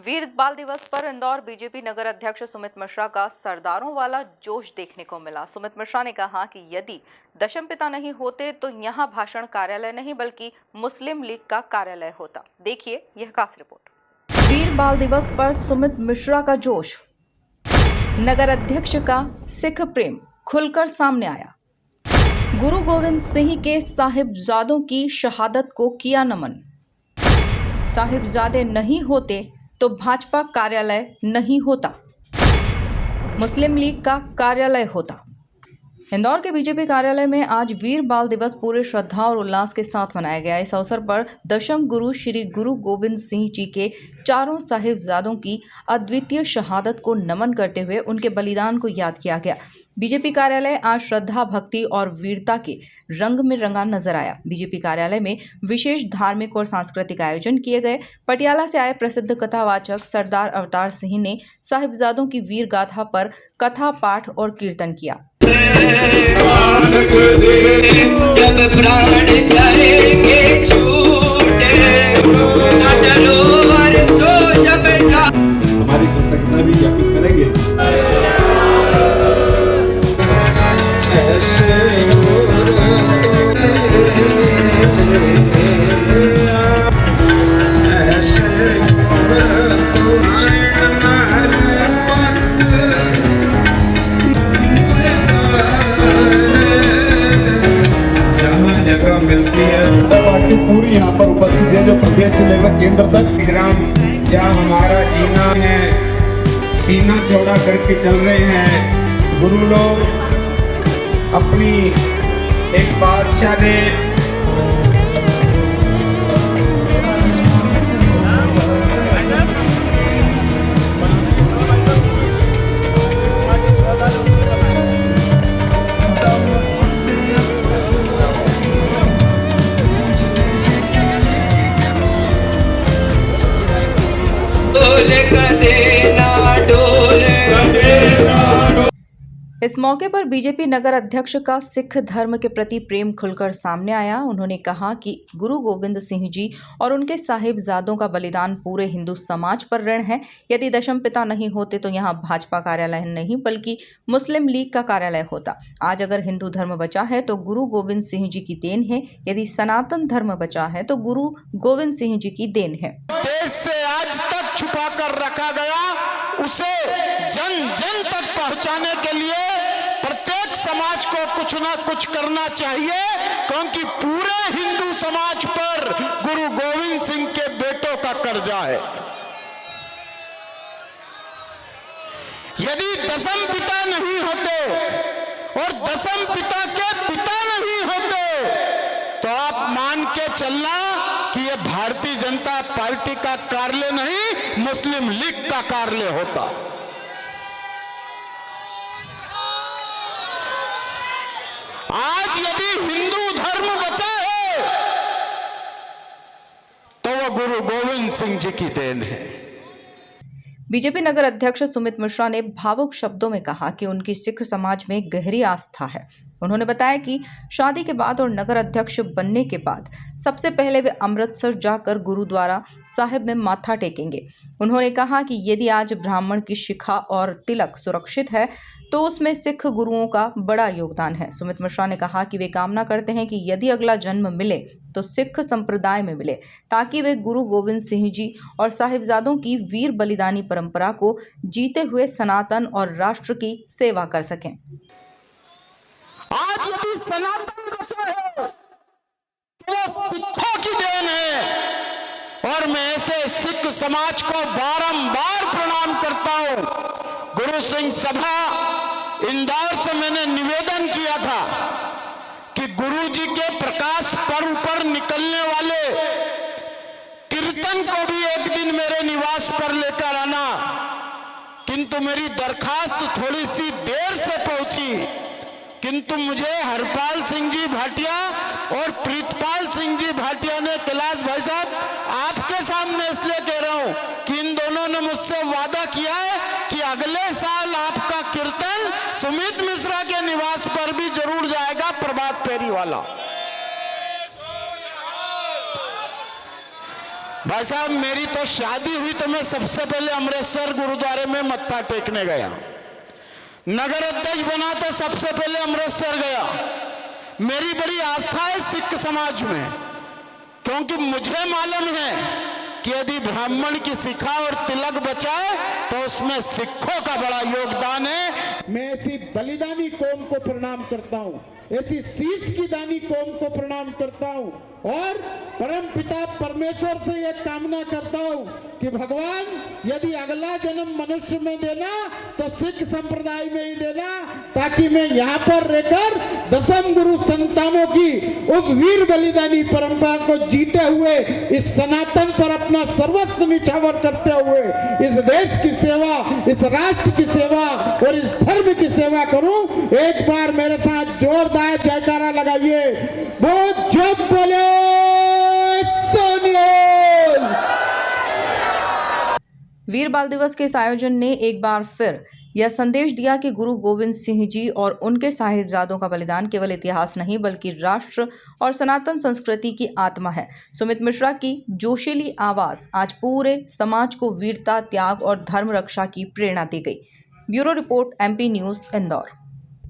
वीर बाल दिवस पर इंदौर बीजेपी नगर अध्यक्ष सुमित मिश्रा का सरदारों वाला जोश देखने को मिला। सुमित मिश्रा ने कहा कि यदि दशमपिता नहीं होते तो यहां भाषण कार्यालय नहीं बल्कि मुस्लिम लीग का कार्यालय होता। देखिए यह खास रिपोर्ट। वीर बाल दिवस पर सुमित मिश्रा का जोश, नगर अध्यक्ष का सिख प्रेम खुलकर सामने आया। गुरु गोविंद सिंह के साहिबजादों की शहादत को किया नमन। साहिबजादे नहीं होते तो भाजपा कार्यालय नहीं होता, मुस्लिम लीग का कार्यालय होता। इंदौर के बीजेपी कार्यालय में आज वीर बाल दिवस पूरे श्रद्धा और उल्लास के साथ मनाया गया। इस अवसर पर दशम गुरु श्री गुरु गोविंद सिंह जी के चारों साहिबजादों की अद्वितीय शहादत को नमन करते हुए उनके बलिदान को याद किया गया। बीजेपी कार्यालय आज श्रद्धा, भक्ति और वीरता के रंग में रंगा नजर आया। बीजेपी कार्यालय में विशेष धार्मिक और सांस्कृतिक आयोजन किए गए। पटियाला से आए प्रसिद्ध कथावाचक सरदार अवतार सिंह ने साहिबजादों की वीर गाथा पर कथा, पाठ और कीर्तन किया। जब प्राण जाएंगे छूटे न डरो और सो जब हमारी कृतज्ञता भी ज्ञापित करेंगे। पार्टी पूरी यहाँ पर उपस्थित है, जो प्रदेश से लेकर केंद्र तक। ग्राम जहाँ हमारा जीना है, सीना चौड़ा करके चल रहे हैं। गुरु लोग अपनी एक बादशाह ने इस मौके पर बीजेपी नगर अध्यक्ष का सिख धर्म के प्रति प्रेम खुलकर सामने आया। उन्होंने कहा कि गुरु गोविंद सिंह जी और उनके साहिबजादों का बलिदान पूरे हिंदू समाज पर ऋण है। यदि दशमपिता नहीं होते तो यहाँ भाजपा कार्यालय नहीं बल्कि मुस्लिम लीग का कार्यालय होता। आज अगर हिंदू धर्म बचा है तो गुरु गोविंद सिंह जी की देन है। यदि सनातन धर्म बचा है तो गुरु गोविंद सिंह जी की देन है। देश से आज तक छुपा कर रखा गया, उसे जन जन तक पहुंचाने के लिए प्रत्येक समाज को कुछ ना कुछ करना चाहिए, क्योंकि पूरे हिंदू समाज पर गुरु गोविंद सिंह के बेटों का कर्जा है। यदि दशम पिता नहीं होते और दशम पिता के पिता नहीं होते तो आप मान के चलना कि यह भारतीय जनता पार्टी का कार्यालय नहीं, मुस्लिम लीग का कार्यालय होता। आज यदि हिंदू धर्म बचा है तो वह गुरु गोविंद सिंह जी की देन है। बीजेपी नगर अध्यक्ष सुमित मिश्रा ने भावुक शब्दों में कहा कि उनकी सिख समाज में गहरी आस्था है। उन्होंने बताया कि शादी के बाद और नगर अध्यक्ष बनने के बाद सबसे पहले वे अमृतसर जाकर गुरुद्वारा साहिब में माथा टेकेंगे। उन्होंने कहा कि यदि आज ब्राह्मण की शिखा और तिलक सुरक्षित है तो उसमें सिख गुरुओं का बड़ा योगदान है। सुमित मिश्रा ने कहा कि वे कामना करते हैं कि यदि अगला जन्म मिले तो सिख संप्रदाय में मिले, ताकि वे गुरु गोविंद सिंह जी और साहिबजादों की वीर बलिदानी परंपरा को जीते हुए सनातन और राष्ट्र की सेवा कर सकें। आज यदि सनातन बचा है तो सिखों की देन है और मैं ऐसे सिख समाज को बारंबार प्रणाम करता हूं। गुरु सिंह सभा इंदौर से मैंने निवेदन किया था कि गुरु जी के प्रकाश पर्व पर निकलने वाले कीर्तन को भी एक दिन मेरे निवास पर लेकर आना, किंतु मेरी दरखास्त थोड़ी सी देर से पहुंची। किंतु मुझे हरपाल सिंह जी भाटिया और प्रीतपाल सिंह जी भाटिया ने, कैलाश भाई साहब आपके सामने इसलिए कह रहा हूं कि इन दोनों ने मुझसे वादा किया है कि अगले साल आपका कीर्तन सुमित मिश्रा के निवास पर भी जरूर जाएगा, प्रभात फेरी वाला। भाई साहब, मेरी तो शादी हुई तो मैं सबसे पहले अमृतसर गुरुद्वारे में मत्था टेकने गया। नगर अध्यक्ष बना तो सबसे पहले अमृतसर गया। मेरी बड़ी आस्था है सिख समाज में, क्योंकि मुझे मालूम है कि यदि ब्राह्मण की शिखा और तिलक बचाए तो उसमें सिखों का बड़ा योगदान है। मैं ऐसी बलिदानी कौम को प्रणाम करता हूँ, ऐसी शीश की दानी कौम को प्रणाम करता हूँ और परम पिता परमेश्वर से यह कामना करता हूँ कि भगवान यदि अगला जन्म मनुष्य में देना तो सिख संप्रदाय में ही देना, ताकि मैं यहाँ पर रहकर दसम गुरु संतानों की उस वीर बलिदानी परंपरा को जीते हुए इस सनातन पर अपना सर्वस्व निछावर करते हुए इस देश की सेवा, इस राष्ट्र की सेवा और इस धर्म की सेवा करूं। एक बार मेरे साथ जोरदार जयकारा लगाइए, बहुत जब बोले सोनियल। वीर बाल दिवस के इस आयोजन ने एक बार फिर यह संदेश दिया कि गुरु गोविंद सिंह जी और उनके साहिबजादों का बलिदान केवल इतिहास नहीं बल्कि राष्ट्र और सनातन संस्कृति की आत्मा है। सुमित मिश्रा की जोशीली आवाज आज पूरे समाज को वीरता, त्याग और धर्म रक्षा की प्रेरणा दी गई। Bureau report, MP news, Indore.